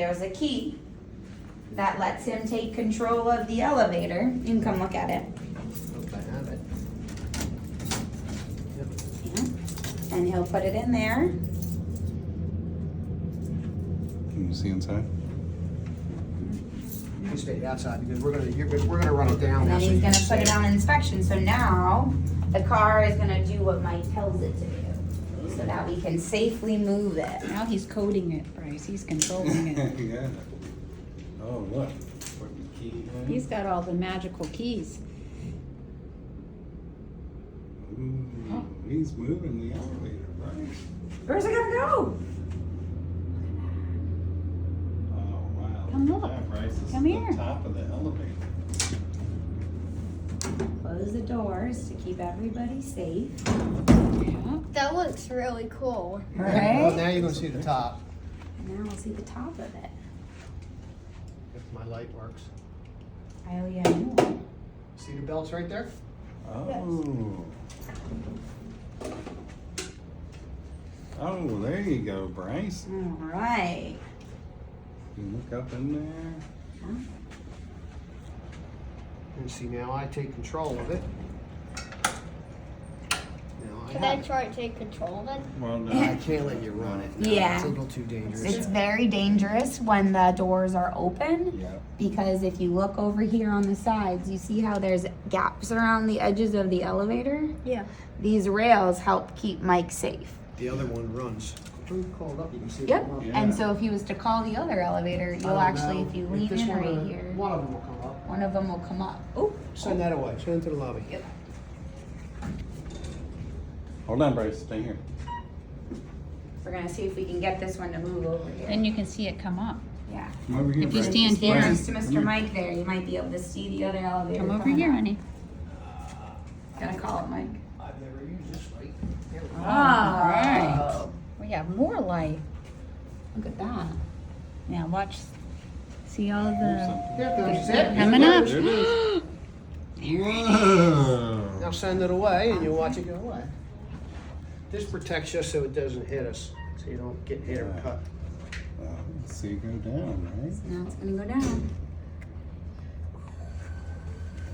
There's a key that lets him take control of the elevator. You can come look at it. Hope I have it. Yeah. And he'll put it in there. Can you see inside? You stay outside because we're gonna run it down. And now then so he's you gonna can put it see on inspection. So now the car is gonna do what Mike tells it to do so that we can safely move it. Now he's coding it, Bryce. He's controlling it. Yeah. Oh, look. Put the key in. He's got all the magical keys. Ooh, he's moving the elevator, right? Where's it gonna go? Oh, wow. Come look. Yeah, Bryce, this Come is here. the top of the elevator. Close the doors to keep everybody safe. Yeah. That looks really cool. Well, Right? now you're gonna see the top. And now we'll see the top of it. If my light works. Oh yeah, I know. See the belts right there? Oh. Oh, there you go, Bryce. All right. You look up in there. And see, now I take control of it. Now Can I try to take control of it? Well, no. I can't let you run it. No, Yeah. It's a little too dangerous. It's very dangerous when the doors are open Yeah. because if you look over here on the sides, you see how there's gaps around the edges of the elevator? Yeah. These rails help keep Mike safe. The other one runs. Call it up, you can see it Yep. come up. Yeah. And so if he was to call the other elevator, I you'll don't actually, know if you if lean this in one, right here, one of them will come up. one of them will come up. Oh, Send that away. Send it to the lobby. Yep. Hold on, Bryce. Stay here. We're gonna see if we can get this one to move over here. Then you can see it come up. Yeah. Come over here, If you Bryce. stand Stand here. next to Mr. Mike there, you might be able to see the other elevator. Come over coming here, up. honey. Gotta call it, Mike. I've never used this light. Here we go. Oh, right. We have more light. Look at that. Now watch. See all the. Yeah, there's it. Coming up. There it is. Whoa. Now send it away and you'll watch it go away. This protects us so it doesn't hit us, so you don't get hit or cut. Let's see it go down, right? Now it's gonna go down.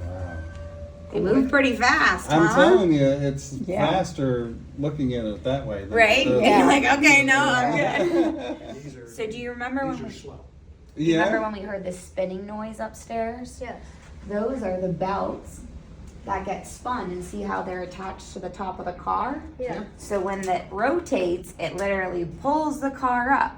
Wow. They move pretty fast, I'm huh? telling you, it's Yeah. faster looking at it that way. than Right? the- And you're like, okay, no, I'm good. These are, So do you remember these when are we, slow. remember Yeah. when we heard the spinning noise upstairs? Yes. Those are the belts that get spun, and see how they're attached to the top of the car? Yeah. So when it rotates, it literally pulls the car up,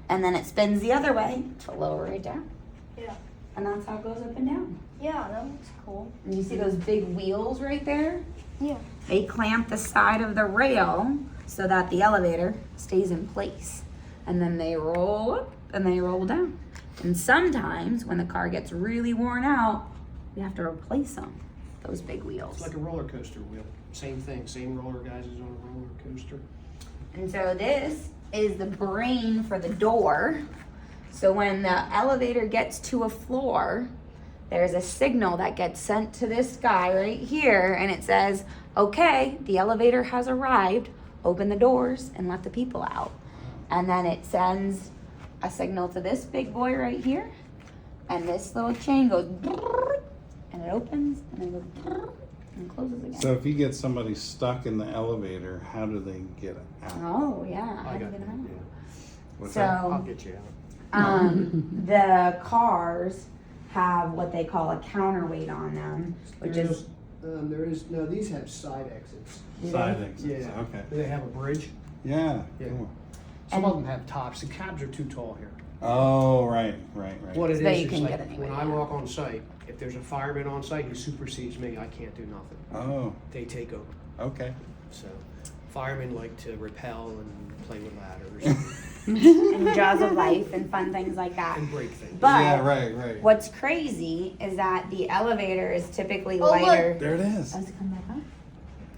and then it spins the other way to lower it down. Yeah. And that's how it goes up and down. Yeah, that looks cool. And you see those big wheels right there? Yeah. They clamp the side of the rail so that the elevator stays in place. And then they roll up and they roll down. And sometimes when the car gets really worn out, we have to replace them, those big wheels. It's like a roller coaster wheel. Same thing. Same roller guys is on a roller coaster. And so this is the brain for the door. So when the elevator gets to a floor, there's a signal that gets sent to this guy right here, and it says, okay, the elevator has arrived, open the doors and let the people out. And then it sends a signal to this big boy right here, and this little chain goes, and it opens, and then goes, and closes again. So if you get somebody stuck in the elevator, how do they get out? Oh, yeah. How I do you got get it. them Yeah. out? What's So, I'll get you out. the cars have what they call a counterweight on them, which is No, these have side exits. Side exits. Yeah. Okay. Do they have a bridge? Yeah. Yeah. Cool. Some of them have tops. The cabs are too tall here. Oh, right. What it So that is you can like get anywhere, when I yeah. walk on site, if there's a fireman on site who supersedes me, I can't do nothing. Oh, They take over. okay. So firemen like to rappel and play with ladders and jaws of life and fun things like that. and break things. But Yeah, right. what's crazy is that the elevator is typically Oh, look. lighter. There it is. Does it come back up?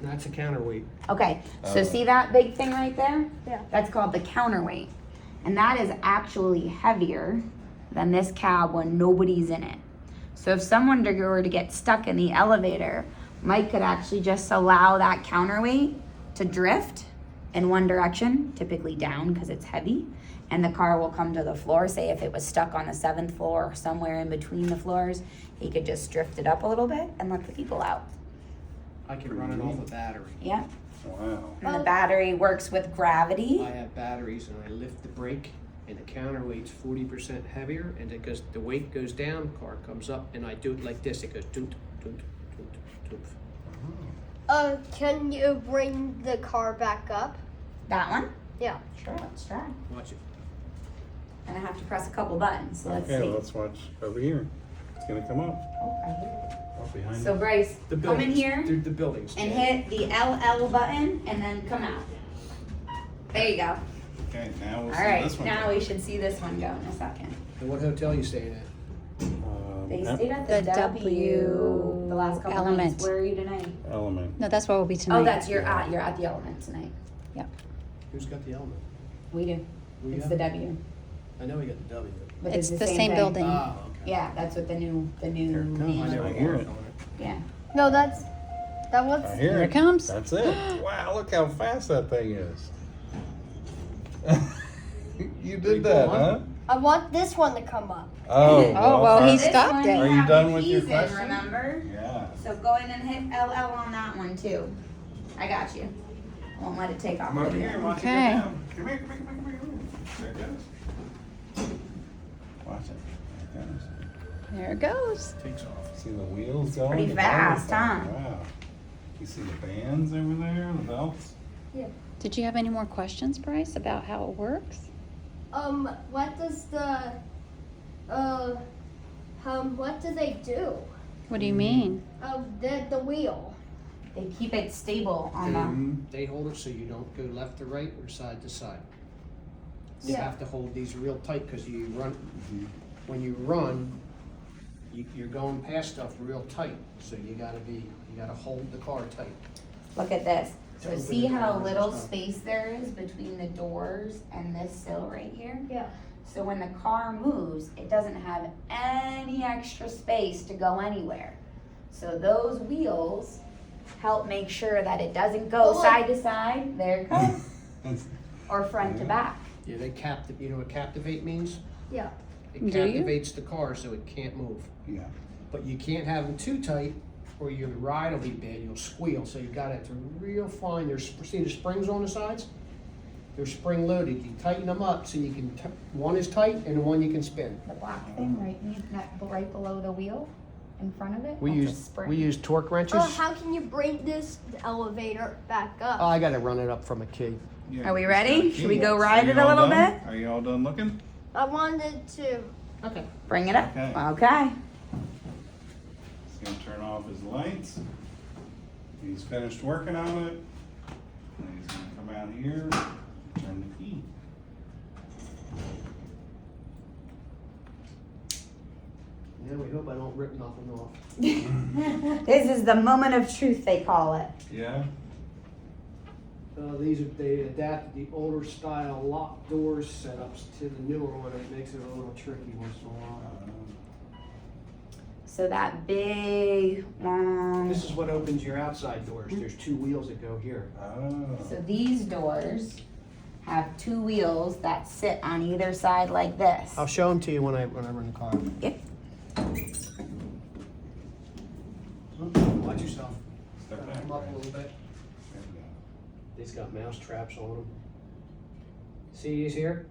That's a counterweight. Okay, so Oh. see that big thing right there? Yeah. That's called the counterweight. And that is actually heavier than this cab when nobody's in it. So if someone were to get stuck in the elevator, Mike could actually just allow that counterweight to drift in one direction, typically down because it's heavy, and the car will come to the floor. Say if it was stuck on the 7th floor or somewhere in between the floors, he could just drift it up a little bit and let the people out. I can run it off a battery. Yeah. Wow. And the battery works with gravity. I have batteries and I lift the brake and the counterweight's 40% heavier and it goes, the weight goes down, car comes up, and I do it like this. It goes doot, doot, doot, doot. Can you bring the car back up? That one? Yeah. Sure, let's try. Watch it. And I have to press a couple buttons, so let's Okay, see. let's watch over here. It's gonna come up. Oh, I hear it. Oh, behind So Bryce, The come in buildings. here The buildings. and hit the LL button and then come out. There you go. Okay, now we'll All see right, this one. now we should see this one go in a second. And what hotel you staying at? They Yep, stayed at The the W the last couple Element. nights. Where are you tonight? Element. No, that's where we'll be tonight. Oh, that's you're at the Element tonight. Who's got the element? We do. We It's have- the W. I know we got the W. But It's the same thing. building. Oh, okay. Yeah, that's what the new Here it name. comes. I of never I hear walked it. on it. Yeah. No, that was. I hear Here it. it comes. That's it. Wow, look how fast that thing is. You Pretty did that, cool, huh? huh? I want this one to come up. Oh, Oh, well, he This stopped one it. you Are you have done the with your keys in, question? remember? Yeah. So go in and hit LL on that one too. I got you. Won't let it take off. Come over with here it. and watch Okay. it go down. Come here, come here, come here, come here. There it goes. Watch it. There it goes. There it goes. Takes off. See the wheels going? pretty and fast, everything. huh? Wow. You see the bands over there, the belts? Did you have any more questions, Bryce, about how it works? What does what do they do? What do you mean? The wheel. They keep it stable on the. They hold it so you don't go left to right or side to side. You Yeah. have to hold these real tight because you run, when you run, you're going past stuff real tight. So you gotta hold the car tight. Look at this. To So open see the how doors and little stuff. space there is between the doors and this sill right here? Yeah. So when the car moves, it doesn't have any extra space to go anywhere. So those wheels help make sure that it doesn't go Well, side to side, there it goes, or front to back. Yeah, they you know what captivate means? Yeah. It Do you? captivates the car so it can't move. Yeah. But you can't have them too tight or your ride will be bad, you'll squeal. So you got it to real fine. See the springs on the sides? They're spring loaded. You tighten them up so you can, one is tight and the one you can spin. The black thing right below the wheel in front of it. We that's a use spring. torque wrenches. Oh, how can you bring this elevator back up? Oh, I gotta run it up from a key. Yeah, Are we it's ready? got a Should we key. go Are ride you it a all little done? bit? Are you all done looking? I wanted to. Okay. Bring it up. Okay. Okay. He's gonna turn off his lights. He's finished working on it. And he's gonna come out here, turn the key. Yeah, we hope I don't rip nothing off. This is the moment of truth, they call it. Yeah? They adapted the older style lock door setups to the newer one. It makes it a little tricky once in a while. So that big, long. This is what opens your outside doors. There's two wheels that go here. Oh. So these doors have two wheels that sit on either side like this. I'll show them to you when I run the car. Yep. Watch yourself. Step back, Come up a Bryce. little bit. There we go. These got mouse traps on them. See these here?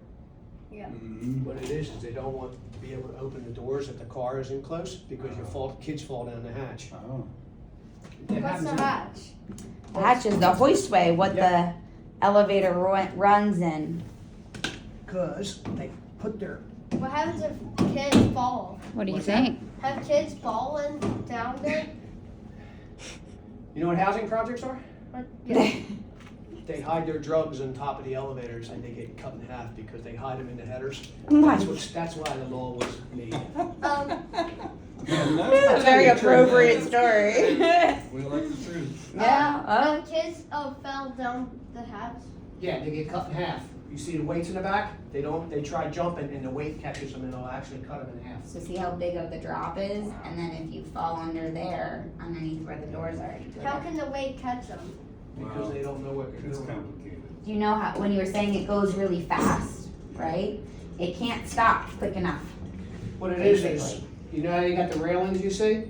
Yeah. Mhm. What it is they don't want to be able to open the doors if the car isn't close because kids fall down the hatch. Oh. It What's the happens- hatch? The hatch is the hoistway, what the elevator runs in. Cause they put their, What happens if kids fall? What do you What's that? think? Have kids fallen down there? you know what housing projects are? What- Yeah. They hide their drugs on top of the elevators and they get cut in half because they hide them in the headers. My- That's why the law was made. A very appropriate story. We like the truth. Yeah. Kids fell down the hatch. Yeah, they get cut in half. You see the weights in the back? They try jumping and the weight catches them and it'll actually cut them in half. So see how big of the drop is, and then if you fall under there, underneath where the doors are. you How could- can the weight catch them? Because they don't know what they're It's doing. complicated. Do you know how when you were saying it goes really fast? right? It can't stop quick enough. What it is, Basically. you know how you got the railings you see?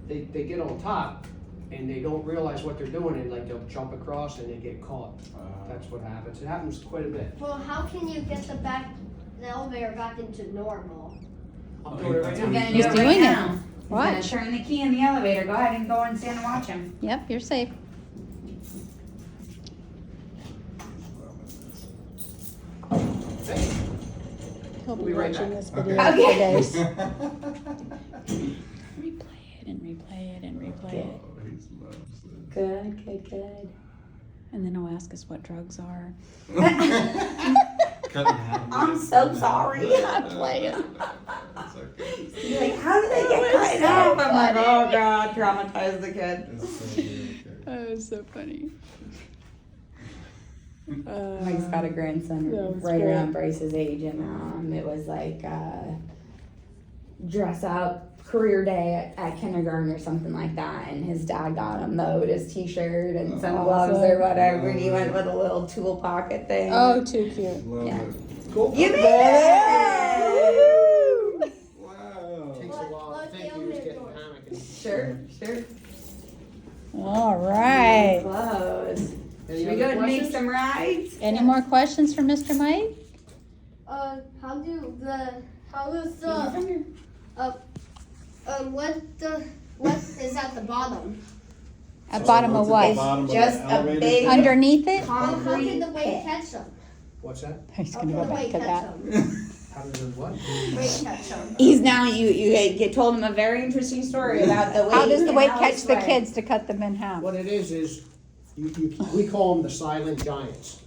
They get on top and they don't realize what they're doing and like they'll jump across and they get caught. That's what happens. It happens quite a bit. Well, how can you get the elevator back into normal? I'm doing it right I'm now. gonna do He's it doing right it. now. He's gonna Watch. turn the key in the elevator. Go ahead and go and stand and watch him. Yep, you're safe. Hey, He'll We'll be be right watching back. this Okay. video Okay. for days. Replay it and replay it and replay it. Oh, he loves this. Good, good, good. And then he'll ask us what drugs are. Cutting out. I'm so sorry. I'm playing. It's okay. He's like, how did they get cut off? I'm like, oh God, traumatize the kid. It's so weird. Oh, it's so funny. Mike's got a grandson Yeah, it's right great. around Bryce's age, and it was like dress up career day at kindergarten or something like that, and his dad got him the Otis t-shirt and some gloves or whatever, and he went with a little tool pocket thing. Oh, too cute. Love Yeah. it. cool. You made it! Wow. Takes a while. I think he was getting panicking. Sure, sure. All right. Close. Any Should we other go and make questions? some rides? Any more questions for Mr. Mike? How does the what is at the bottom? At bottom of What's at the what? bottom of Just the a elevator? big- Underneath it? How Concrete can the weight pit. catch them? What's that? He's How gonna can go the back weight to catch that. them? How does it what? Weight catch them. He's now you told him a very interesting story about the weight. How does the and weight how catch it's the way. kids to cut them in half? What it is we call them the silent giants.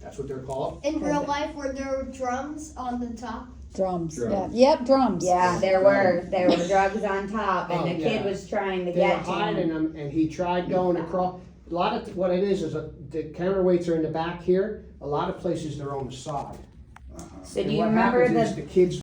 That's what they're called. In real life, were there drums on the top? Drums. Yeah. Drums. Yep, drums. Yeah, there were drugs on top, and Oh, the kid yeah. was trying to They were get to hiding him. them, and he tried going across. A lot of what it is the counterweights are in the back here. A lot of places they're on the side. So do And you what remember happens is the the kids